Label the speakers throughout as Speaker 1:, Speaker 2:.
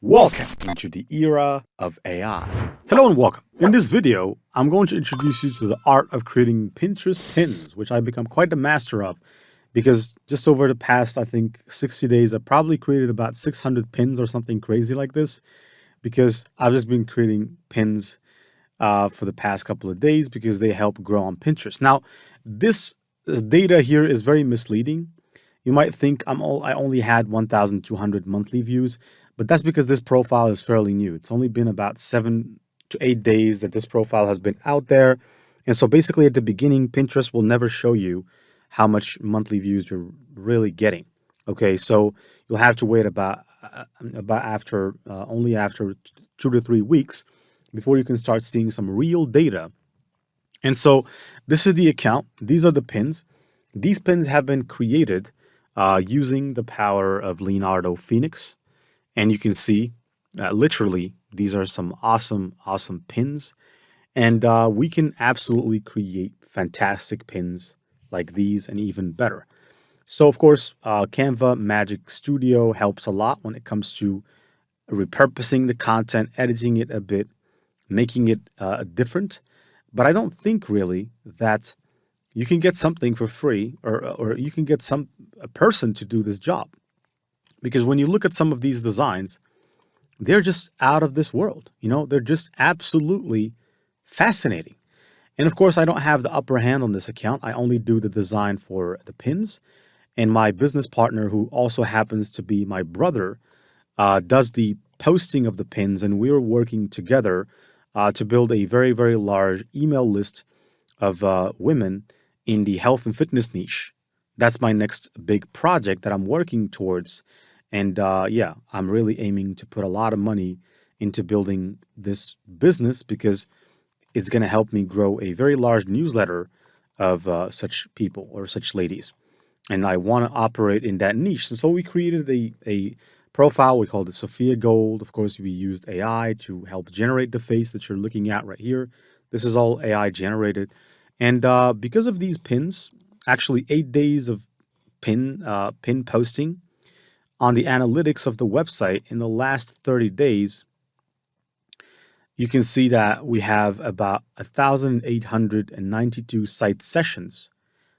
Speaker 1: Welcome into the era of AI. Hello and welcome. In this video, I'm going to introduce you to the art of creating Pinterest pins, which I've become quite a master of because just over the past, I think, 60 days, I've probably created about 600 pins or something crazy like this because I've just been creating pins for the past couple of days because they help grow on Pinterest. Now, this data here is very misleading. You might think I only had 1,200 monthly views, but that's because this profile is fairly new. It's only been about 7 to 8 days that this profile has been out there. And so basically at the beginning, Pinterest will never show you how much monthly views you're really getting. Okay, so you'll have to wait about after only after 2 to 3 weeks before you can start seeing some real data. And so this is the account. These are the pins. These pins have been created using the power of Leonardo Phoenix. And you can see literally these are some awesome pins. And we can absolutely create fantastic pins like these and even better. So of course, Canva Magic Studio helps a lot when it comes to repurposing the content, editing it a bit, making it different. But I don't think really that you can get something for free or you can get a person to do this job. Because when you look at some of these designs, they're just out of this world. You know, they're just absolutely fascinating. And of course, I don't have the upper hand on this account. I only do the design for the pins. And my business partner, who also happens to be my brother, does the posting of the pins. And we're working together to build a very, very large email list of women in the health and fitness niche. That's my next big project that I'm working towards. And yeah, I'm really aiming to put a lot of money into building this business because it's going to help me grow a very large newsletter of such people or such ladies. And I want to operate in that niche. And so we created a profile. We called it Sophia Gold. Of course, we used AI to help generate the face that you're looking at right here. This is all AI generated. And because of these pins, actually 8 days of pin posting on the analytics of the website in the last 30 days, you can see that we have about 1,892 site sessions.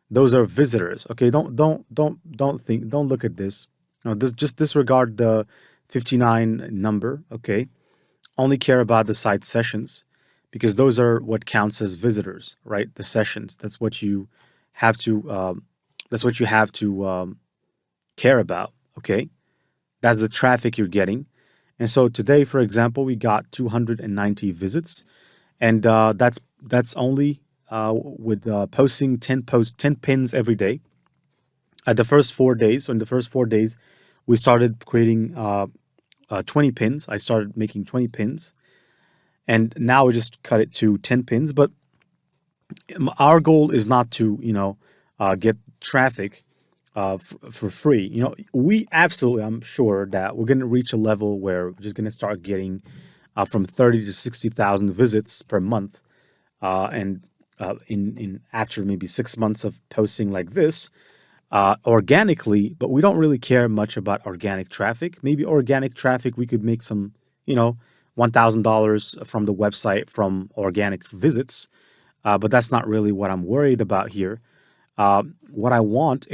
Speaker 1: Those are visitors. Okay, don't look at this. No, just disregard the 59 number. Okay, only care about the site sessions because those are what counts as visitors, right? The sessions. That's what you have to. Care about. Okay, that's the traffic you're getting. And so today, for example, we got 290 visits, and that's only with posting 10 pins every day. In the first 4 days, we started creating 20 pins. I started making 20 pins, and now we just cut it to 10 pins. But our goal is not to get traffic for free. You know, we absolutely, I'm sure that we're going to reach a level where we're just going to start getting from 30 to 60,000 visits per month, and in after maybe 6 months of posting like this organically. But we don't really care much about organic traffic. Maybe organic traffic, we could make some, $1,000 from the website from organic visits, but that's not really what I'm worried about here. What I want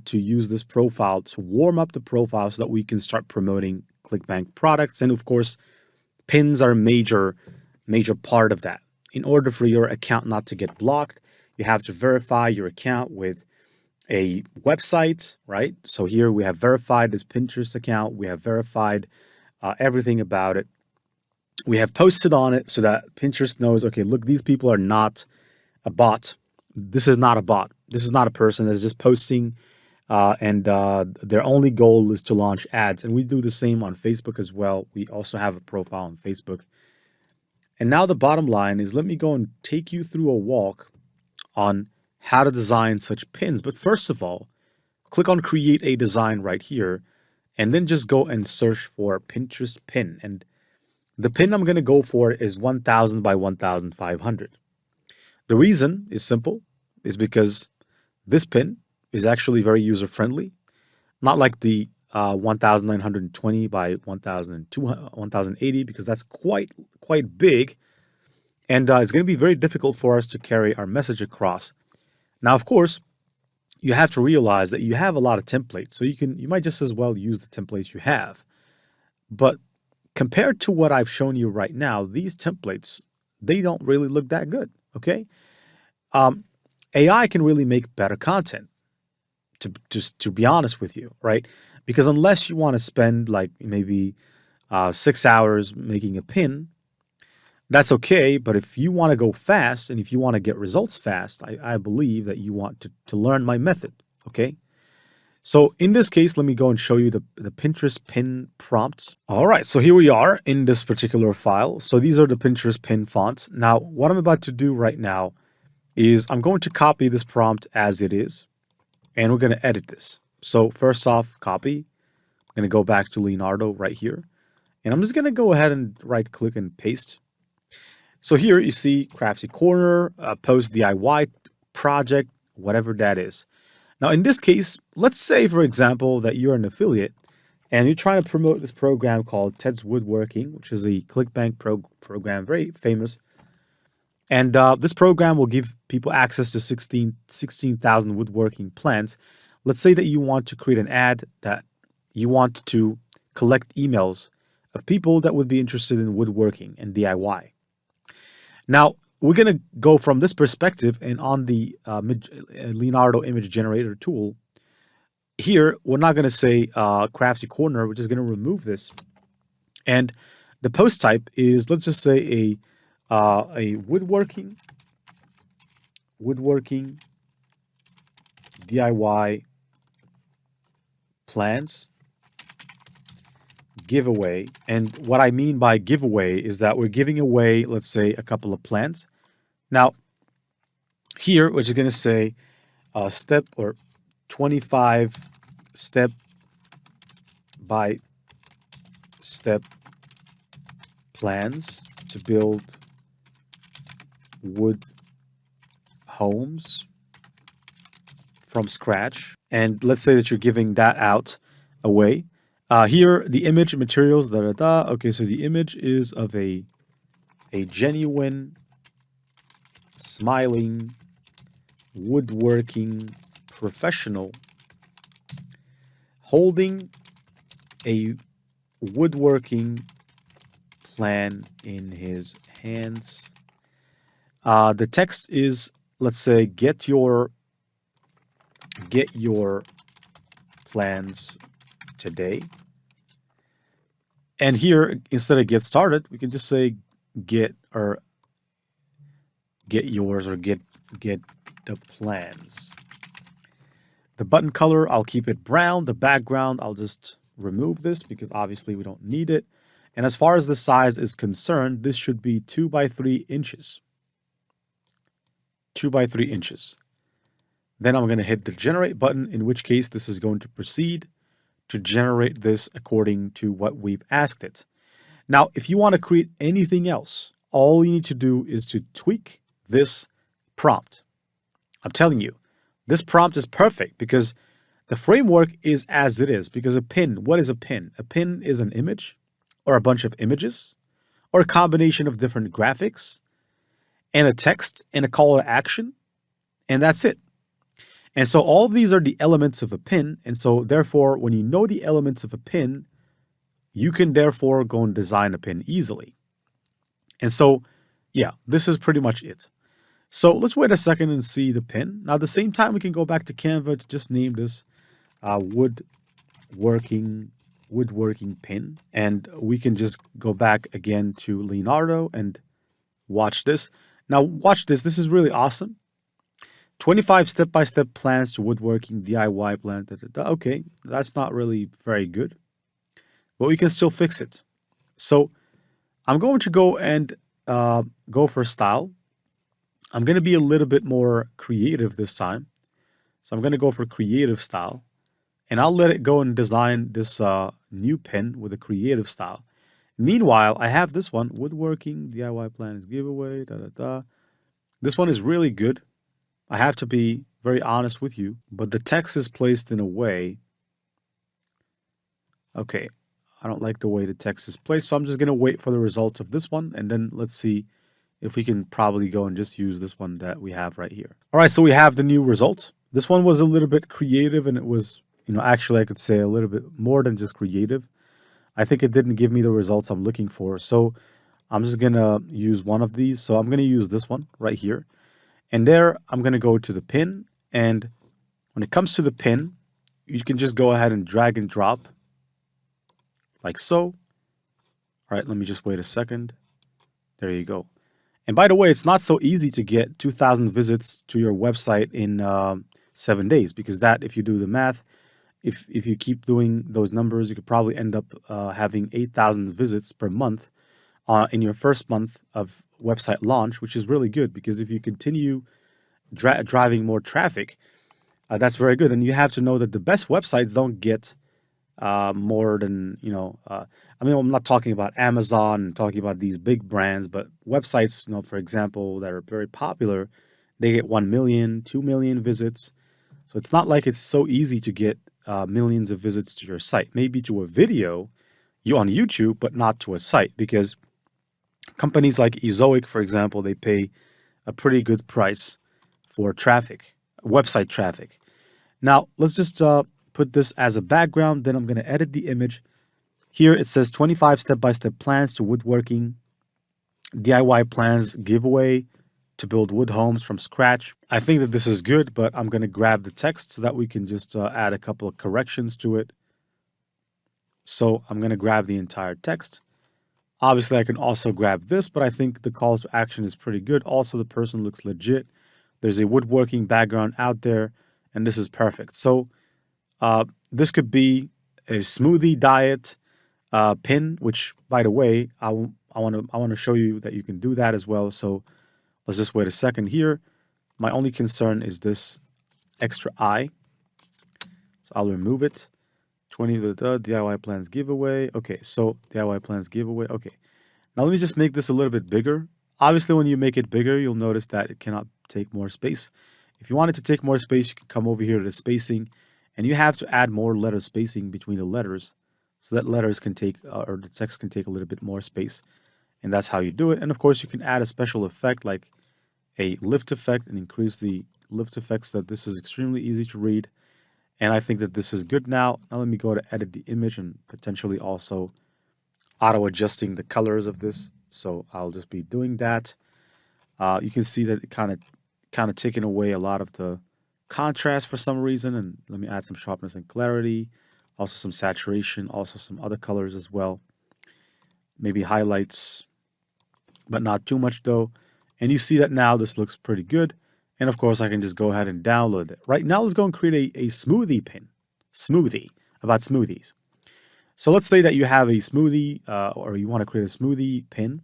Speaker 1: to use this profile to warm up the profile so that we can start promoting ClickBank products. And of course, pins are a major part of that. In order for your account not to get blocked, you have to verify your account with a website, right? So here we have verified this Pinterest account. We have verified everything about it. We have posted on it so that Pinterest knows, okay, look, these people are not a bot. This is not a bot. This is not a person that's just posting and their only goal is to launch ads. And we do the same on Facebook as well. We also have a profile on Facebook. And now the bottom line is, let me go and take you through a walk on how to design such pins. But first of all, click on create a design right here and then just go and search for Pinterest pin. And the pin I'm going to go for is 1,000 by 1,500. The reason is simple, is because this pin is actually very user-friendly, not like the 1920 by 1080 because that's quite big, and it's going to be very difficult for us to carry our message across. Now, of course, you have to realize that you have a lot of templates, so you might just as well use the templates you have. But compared to what I've shown you right now, these templates, they don't really look that good. Okay, AI can really make better content. To be honest with you, right? Because unless you want to spend like maybe 6 hours making a pin, that's okay. But if you want to go fast and if you want to get results fast, I believe that you want to learn my method. Okay. So in this case, let me go and show you the Pinterest pin prompts. All right, so here we are in this particular file. So these are the Pinterest pin fonts. Now, what I'm about to do right now is I'm going to copy this prompt as it is, and we're going to edit this. So first off, copy. I'm going to go back to Leonardo right here, and I'm just going to go ahead and right click and paste. So here you see Crafty Corner, post DIY project, whatever that is. Now, in this case, let's say, for example, that you're an affiliate and you're trying to promote this program called Ted's Woodworking, which is a ClickBank program, very famous. And this program will give people access to 16,000 woodworking plans. Let's say that you want to create an ad that you want to collect emails of people that would be interested in woodworking and DIY. Now, we're going to go from this perspective, and on the Leonardo image generator tool, here, we're not going to say Crafty Corner. We're just going to remove this. And the post type is, let's just say a woodworking DIY plans giveaway. And what I mean by giveaway is that we're giving away, let's say, a couple of plans. Now, here we're just going to say step or 25 step by step plans to build wood homes from scratch. And let's say that you're giving that out away. Here, the image materials, Okay, so the image is of a genuine, smiling, woodworking professional holding a woodworking plan in his hands. The text is, let's say, get your plans today. And here, instead of get started, we can just say get yours or get the plans. The button color, I'll keep it brown. The background, I'll just remove this because obviously we don't need it. And as far as the size is concerned, this should be 2 by 3 inches. 2 by 3 inches. Then I'm going to hit the generate button, in which case this is going to proceed to generate this according to what we've asked it. Now, if you want to create anything else, all you need to do is to tweak this prompt. I'm telling you, this prompt is perfect because the framework is as it is. Because a pin, what is a pin? A pin is an image or a bunch of images or a combination of different graphics and a text and a call to action, and that's it. And so all of these are the elements of a pin. And so therefore, when you know the elements of a pin, you can therefore go and design a pin easily. And so, yeah, this is pretty much it. So let's wait a second and see the pin. Now, at the same time, we can go back to Canva to just name this woodworking pin. And we can just go back again to Leonardo and watch this. Now, watch this. This is really awesome. 25 step-by-step plans to woodworking DIY plan. Okay, that's not really very good, but we can still fix it. So I'm going to go and go for style. I'm going to be a little bit more creative this time. So I'm going to go for creative style, and I'll let it go and design this new pin with a creative style. Meanwhile, I have this one, woodworking DIY plans giveaway. This one is really good. I have to be very honest with you, but the text is placed in a way Okay, I don't like the way the text is placed, so I'm just going to wait for the results of this one, and then let's see if we can probably go and just use this one that we have right here. All right, so we have the new results. This one was a little bit creative, and it was, actually I could say a little bit more than just creative. I think it didn't give me the results I'm looking for, so I'm just going to use one of these. So I'm going to use this one right here. And there, I'm going to go to the pin, and when it comes to the pin, you can just go ahead and drag and drop like so. All right, let me just wait a second. There you go. And by the way, it's not so easy to get 2,000 visits to your website in 7 days, because that, if you do the math, if you keep doing those numbers, you could probably end up having 8,000 visits per month in your first month of website launch, which is really good, because if you continue driving more traffic, that's very good. And you have to know that the best websites don't get more than, I mean, I'm not talking about Amazon, talking about these big brands, but websites, for example, that are very popular, they get 1 million, 2 million visits. So it's not like it's so easy to get millions of visits to your site. Maybe to a video on YouTube, but not to a site, because companies like Ezoic, for example, they pay a pretty good price for traffic, website traffic. Now, let's just put this as a background. Then I'm going to edit the image. Here it says 25 step-by-step plans to woodworking, DIY plans giveaway to build wood homes from scratch. I think that this is good, but I'm going to grab the text so that we can just add a couple of corrections to it. So I'm going to grab the entire text. Obviously, I can also grab this, but I think the call to action is pretty good. Also, the person looks legit. There's a woodworking background out there, and this is perfect. So this could be a smoothie diet pin, which, by the way, I want to show you that you can do that as well. So let's just wait a second here. My only concern is this extra I. So I'll remove it. 20 the DIY plans giveaway. Okay, so DIY plans giveaway. Okay. Now let me just make this a little bit bigger. Obviously, when you make it bigger, you'll notice that it cannot take more space. If you want it to take more space, you can come over here to the spacing, and you have to add more letter spacing between the letters so that letters can take, or the text can take a little bit more space. And that's how you do it. And of course, you can add a special effect like a lift effect and increase the lift effect so that this is extremely easy to read. And I think that this is good now. Now let me go to edit the image and potentially also auto-adjusting the colors of this. So I'll just be doing that. You can see that it kind of taking away a lot of the contrast for some reason. And let me add some sharpness and clarity. Also some saturation. Also some other colors as well. Maybe highlights, but not too much though. And you see that now this looks pretty good. And of course, I can just go ahead and download it. Right now, let's go and create a smoothie pin. Smoothie, about smoothies. So let's say that you have a smoothie, or you want to create a smoothie pin.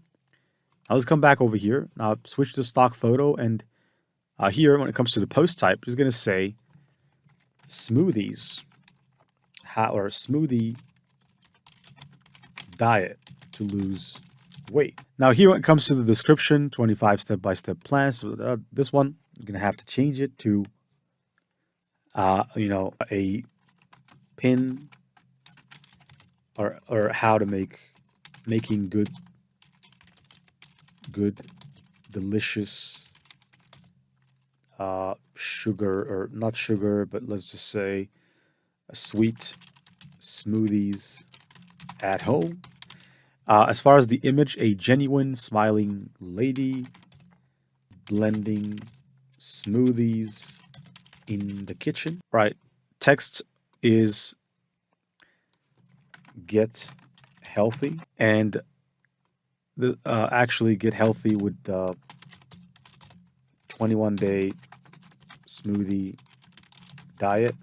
Speaker 1: Now let's come back over here. Now switch to stock photo. And here, when it comes to the post type, it's going to say smoothies, or smoothie diet to lose weight. Now here, when it comes to the description, 25 step-by-step plans. So this one, you're going to have to change it to, a pin or how to making good, delicious sugar, or not sugar, but let's just say sweet smoothies at home. As far as the image, a genuine smiling lady blending smoothies in the kitchen. Right. Text is get healthy, and actually get healthy with 21-day smoothie diet.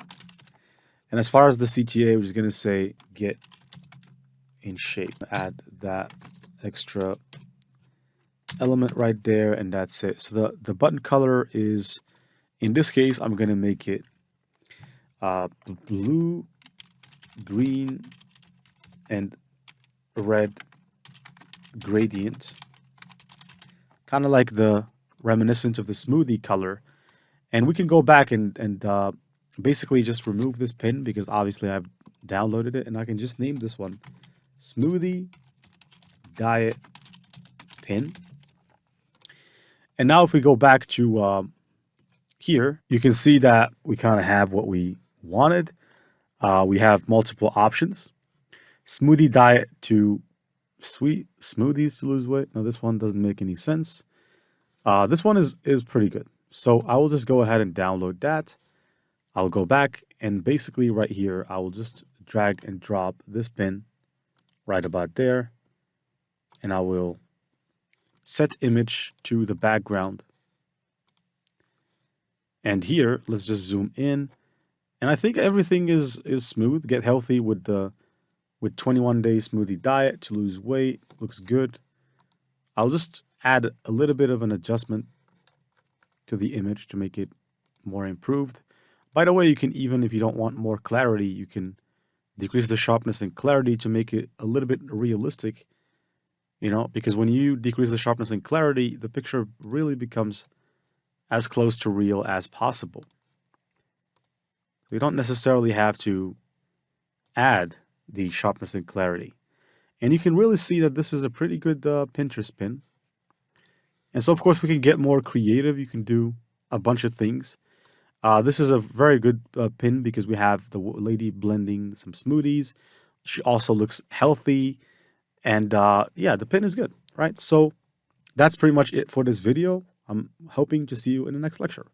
Speaker 1: And as far as the CTA, we're just going to say get in shape. Add that extra element right there, and that's it. So the button color is, in this case, I'm going to make it blue, green, and red gradient, kind of like the reminiscent of the smoothie color. And we can go back and basically just remove this pin, because obviously I've downloaded it, and I can just name this one Smoothie Diet Pin. And now if we go back to here, you can see that we kind of have what we wanted. We have multiple options. Smoothie diet to sweet smoothies to lose weight. No, this one doesn't make any sense. This one is pretty good. So I will just go ahead and download that. I'll go back and basically right here, I will just drag and drop this pin right about there. And I will set image to the background. And here, let's just zoom in. And I think everything is smooth. Get healthy with 21-day smoothie diet to lose weight. Looks good. I'll just add a little bit of an adjustment to the image to make it more improved. By the way, you can even, if you don't want more clarity, you can decrease the sharpness and clarity to make it a little bit realistic. You know, because when you decrease the sharpness and clarity, the picture really becomes as close to real as possible. We don't necessarily have to add the sharpness and clarity. And you can really see that this is a pretty good Pinterest pin. And so, of course, we can get more creative. You can do a bunch of things. This is a very good pin because we have the lady blending some smoothies. She also looks healthy. And yeah, the pin is good, right? So that's pretty much it for this video. I'm hoping to see you in the next lecture.